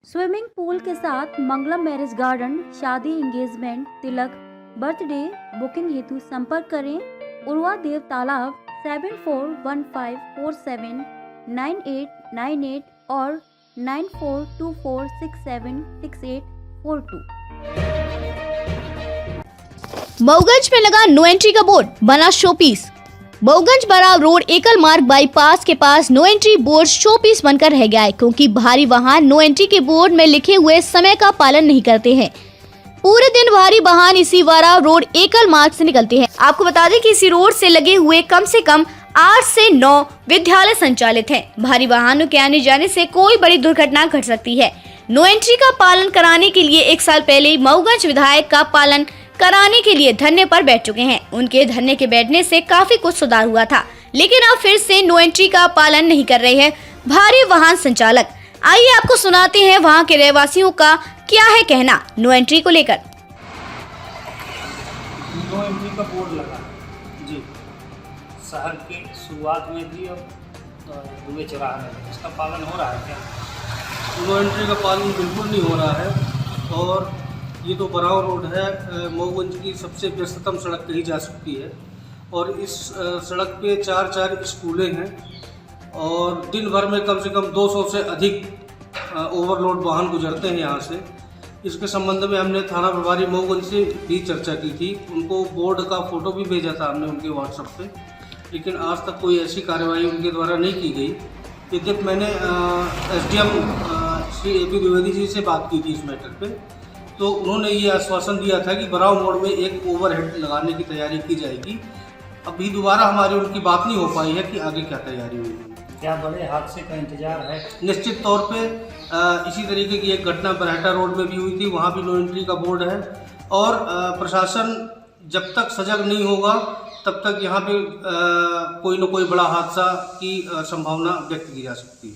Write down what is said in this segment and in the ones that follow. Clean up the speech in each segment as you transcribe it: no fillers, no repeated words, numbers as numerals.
Swimming pool के साथ मंगलम marriage garden, शादी, एंगेजमेंट, तिलक, बर्थडे बुकिंग हेतु संपर्क करें उर्वा देव तालाब 7415479898 और 9424676842। मऊगंज में लगा नो एंट्री का बोर्ड, बना शोपीस। मऊगंज बराव रोड एकल मार्ग बाईपास के पास नो एंट्री बोर्ड शोपीस बनकर रह गया है, क्योंकि भारी वाहन नो एंट्री के बोर्ड में लिखे हुए समय का पालन नहीं करते हैं। पूरे दिन भारी वाहन इसी बराव रोड एकल मार्ग से निकलते हैं। आपको बता दें कि इसी रोड से लगे हुए कम से कम 8 से 9 विद्यालय संचालित हैं। भारी वाहनों के आने जाने से कोई बड़ी दुर्घटना घट सकती है। नो एंट्री का पालन कराने के लिए 1 साल पहले मऊगंज विधायक का पालन कराने के लिए धरने पर बैठ चुके हैं। उनके धरने के बैठने से काफी कुछ सुधार हुआ था, लेकिन अब फिर से नो एंट्री का पालन नहीं कर रहे हैं भारी वाहन संचालक। आइए आपको सुनाते हैं वहां के रहवासियों का क्या है कहना नो एंट्री को लेकर। नो एंट्री का बोर्ड लगा जी, शहर के शुरुआत में भी और दुबे चौराहा में, इसका पालन हो रहा है क्या? नो एंट्री का पालन बिल्कुल नहीं हो रहा है। और ये तो बराव रोड है, मऊगंज की सबसे व्यस्ततम सड़क कही जा सकती है। और इस सड़क पे 4 स्कूलें हैं और दिन भर में कम से कम 200 से अधिक ओवरलोड वाहन गुजरते हैं यहाँ से। इसके संबंध में हमने थाना प्रभारी मऊगंज से भी चर्चा की थी, उनको बोर्ड का फ़ोटो भी भेजा था हमने उनके व्हाट्सएप पे, लेकिन आज तक कोई ऐसी कार्रवाई उनके द्वारा नहीं की गई। यद्यपि मैंने SDM श्री AP द्विवेदी जी से बात की थी इस मैटर पे, तो उन्होंने ये आश्वासन दिया था कि बराव मोड़ में एक ओवरहेड लगाने की तैयारी की जाएगी। अभी दोबारा हमारी उनकी बात नहीं हो पाई है कि आगे क्या तैयारी होगी। क्या बड़े हादसे का इंतजार है? निश्चित तौर पे इसी तरीके की एक घटना बरहटा रोड में भी हुई थी, वहाँ भी नो एंट्री का बोर्ड है। और प्रशासन जब तक सजग नहीं होगा तब तक यहाँ पे कोई न कोई बड़ा हादसा की संभावना व्यक्त की जा सकती है।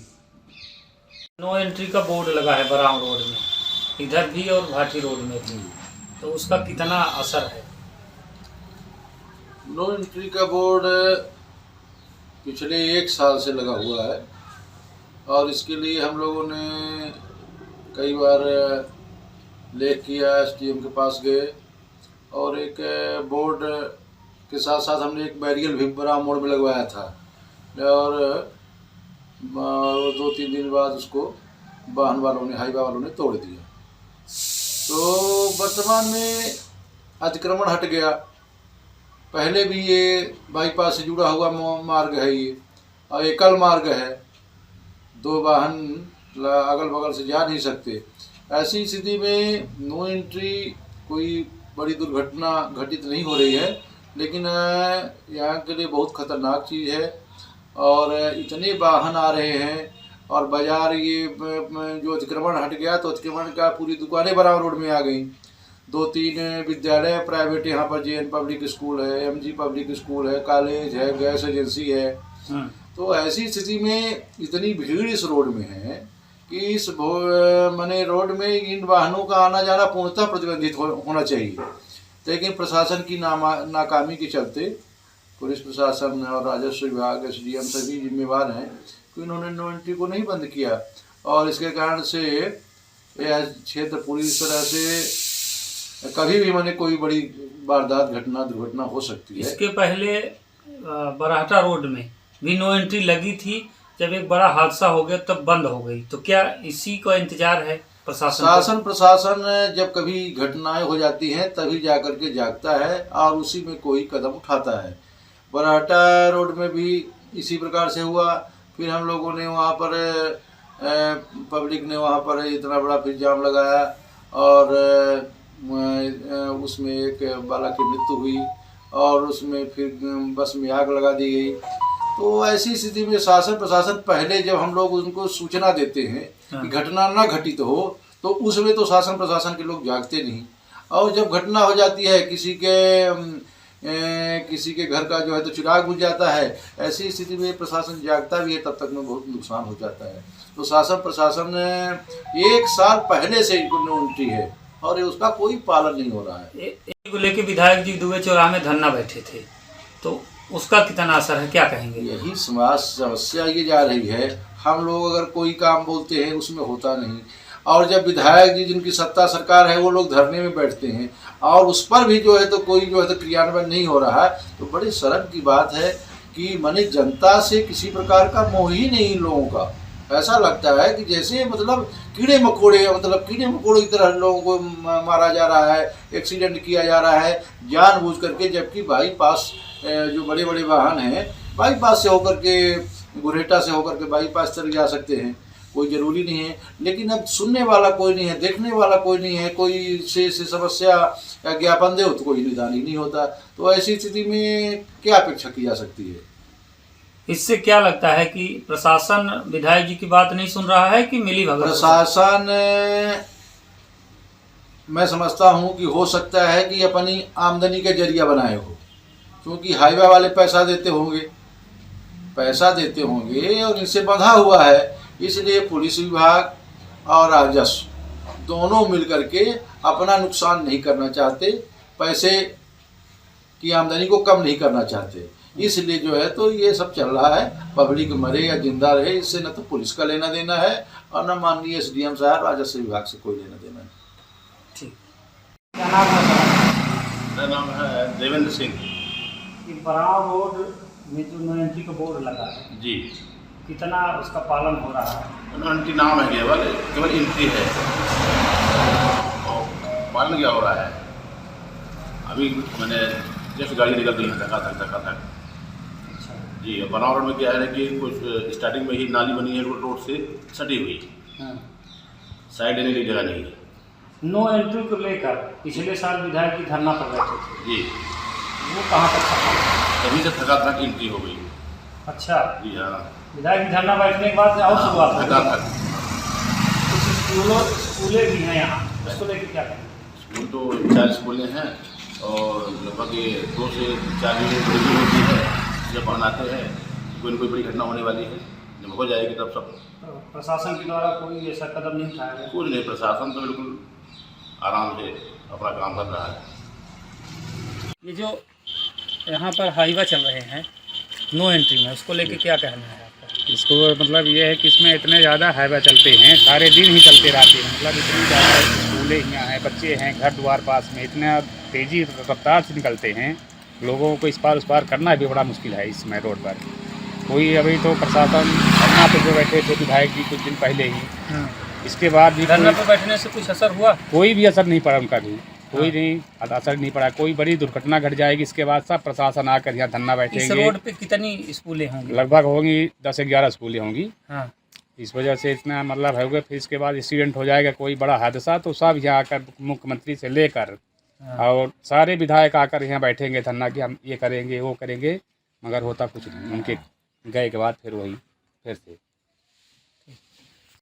नो एंट्री का बोर्ड लगा है बराव रोड में, इधर भी और भाटी रोड में भी, तो उसका कितना असर है? नो एंट्री का बोर्ड पिछले 1 साल से लगा हुआ है और इसके लिए हम लोगों ने कई बार लेख किया, SDM के पास गए और एक बोर्ड के साथ साथ हमने एक बैरियर भी बराव मोड़ में लगवाया था और 2-3 दिन बाद उसको वाहन वालों ने, हाईवा वालों ने तोड़ दिया। तो वर्तमान में अतिक्रमण हट गया। पहले भी ये बाईपास से जुड़ा हुआ मार्ग है ये, और एकल मार्ग है, 2 वाहन अगल बगल से जा नहीं सकते। ऐसी स्थिति में नो एंट्री कोई बड़ी दुर्घटना घटित नहीं हो रही है, लेकिन यहाँ के लिए बहुत खतरनाक चीज़ है। और इतने वाहन आ रहे हैं और बाजार ये जो अतिक्रमण हट गया तो अतिक्रमण का पूरी दुकानें बराव रोड में आ गई। 2-3 विद्यालय प्राइवेट यहाँ पर JN पब्लिक स्कूल है, MG पब्लिक स्कूल है, कॉलेज है, गैस एजेंसी है। तो ऐसी स्थिति में इतनी भीड़ इस रोड में है कि इस माने रोड में इन वाहनों का आना जाना पूर्णतः प्रतिबंधित होना चाहिए। लेकिन प्रशासन की नाकामी के चलते पुलिस प्रशासन और राजस्व विभाग, SDM सभी जिम्मेवार हैं कि इन्होंने नो एंट्री को नहीं बंद किया और इसके कारण से यह क्षेत्र पूरी तरह से कभी भी माने कोई बड़ी वारदात दुर्घटना हो सकती है। इसके पहले बरहटा रोड में भी नो एंट्री लगी थी, जब एक बड़ा हादसा हो गया तब बंद हो गई। तो क्या इसी का इंतजार है प्रशासन? प्रशासन जब कभी घटनाएं हो जाती हैं तभी जाकर के जागता है और उसी में कोई कदम उठाता है। बरहटा रोड में भी इसी प्रकार से हुआ। फिर हम लोगों ने वहाँ पर पब्लिक ने वहाँ पर इतना बड़ा फिर जाम लगाया और उसमें एक बालक की मृत्यु हुई और उसमें फिर बस में आग लगा दी गई। तो ऐसी स्थिति में शासन प्रशासन पहले जब हम लोग उनको सूचना देते हैं कि घटना ना घटित हो तो उसमें तो शासन प्रशासन के लोग जागते नहीं, और जब घटना हो जाती है किसी के घर का जो है तो चिराग बुझ जाता है। ऐसी स्थिति में प्रशासन जागता भी है, तब तक में बहुत नुकसान हो जाता है। तो शासन प्रशासन 1 साल पहले से इनको नो एंट्री है और उसका कोई पालन नहीं हो रहा है। को लेके विधायक जी दुबे चौराहा में धरना बैठे थे, तो उसका कितना असर है, क्या कहेंगे? यही समस्या ये जा रही है। हम लोग अगर कोई काम बोलते हैं उसमें होता नहीं, और जब विधायक जी जिनकी सत्ता सरकार है वो लोग धरने में बैठते हैं और उस पर भी जो है तो कोई जो है तो क्रियान्वयन नहीं हो रहा है, तो बड़ी शर्म की बात है कि माने जनता से किसी प्रकार का मोह ही नहीं इन लोगों का। ऐसा लगता है कि जैसे मतलब कीड़े मकोड़े की तरह लोगों को मारा जा रहा है, एक्सीडेंट किया जा रहा है जानबूझ करके, जबकि बाईपास जो बड़े बड़े वाहन हैं बाईपास से होकर के गुरेटा से होकर के बाईपास तक जा सकते हैं, कोई ज़रूरी नहीं है। लेकिन अब सुनने वाला कोई नहीं है, देखने वाला कोई नहीं है, कोई से समस्या या ज्ञापन दे तो कोई निदान ही नहीं होता। तो ऐसी स्थिति में क्या अपेक्षा की जा सकती है? इससे क्या लगता है कि प्रशासन विधायक जी की बात नहीं सुन रहा है कि मिली भगत? प्रशासन मैं समझता हूं कि हो सकता है कि अपनी आमदनी का जरिया बनाए हो, क्योंकि हाईवे वाले पैसा देते होंगे और इनसे बंधा हुआ है, इसलिए पुलिस विभाग और राजस्व दोनों मिलकर के अपना नुकसान नहीं करना चाहते, पैसे की आमदनी को कम नहीं करना चाहते, इसलिए जो है तो ये सब चल रहा है। पब्लिक मरे या जिंदा रहे, इससे न तो पुलिस का लेना देना है और न माननीय SDM साहब राजस्व विभाग से कोई लेना देना नहीं। ठीक, क्या नाम है सर? मेरा नाम है देवेंद्र सिंह बराव रोड में जो नो एंट्री का बोर्ड लगा है जी। कितना उसका पालन हो रहा है? नो एंट्री नाम है केवल एंट्री है और पालन क्या हो रहा है? अभी मैंने जस्ट गाड़ी निकल गई धक्का धक जी। बनाव रोड में क्या है कि कुछ स्टार्टिंग में ही नाली बनी है रोड से सटी हुई, साइड लेने की जगह नहीं है। नो एंट्री को लेकर पिछले साल विधायक जी धरना पर बैठे थे जी, वो कहाँ तक सफल? तभी से थका थक एंट्री हो गई। अच्छा, जी हाँ, विधायक जी धरना बैठने के बाद और शुरुआत हो थका गई। थक। कुछ स्कूलें भी हैं यहाँ, उसको लेकर क्या करें? स्कूल तो 4 स्कूलें हैं और लगभग 2 से 4 यूनिट होती है। जब बनाते हैं कोई न कोई बड़ी घटना होने वाली है, जब हो जाएगी तब सब। तो प्रशासन के द्वारा कोई ऐसा कदम नहीं उठाया गया? कुछ नहीं, प्रशासन तो बिल्कुल आराम से अपना काम कर रहा है। ये जो यहाँ पर हाईवा चल रहे हैं नो एंट्री में, उसको लेके क्या कहना है आपका? इसको मतलब ये है कि इसमें इतने ज़्यादा हाईवा चलते हैं, सारे दिन ही चलते रहते हैं, मतलब इतनी ज़्यादा स्कूलें यहाँ हैं, बच्चे हैं, घर द्वार पास में, इतना तेज़ी रफ्तार से निकलते हैं, लोगों को इस पार उस पार करना भी बड़ा मुश्किल है इसमें रोड पर। कोई अभी तो प्रशासन धरना पे जो बैठे थे विधायक जी कुछ दिन पहले ही, इसके बाद भी धरना पे बैठने से कुछ असर हुआ? कोई भी असर नहीं पड़ा उनका भी, कोई नहीं असर नहीं पड़ा। कोई बड़ी दुर्घटना घट जाएगी इसके बाद सब प्रशासन आकर यहाँ धरना इस बैठेंगे। रोड पे कितनी स्कूलें होंगी? लगभग होंगी 10-11 स्कूलें होंगी। हाँ, इस वजह से इतना मतलब है, फिर इसके बाद एक्सीडेंट हो जाएगा कोई बड़ा हादसा तो सब यहाँ आकर मुख्यमंत्री से लेकर और सारे विधायक आकर यहाँ बैठेंगे धरना कि हम ये करेंगे वो करेंगे, मगर होता कुछ नहीं। उनके गए के बाद फिर वही फिर से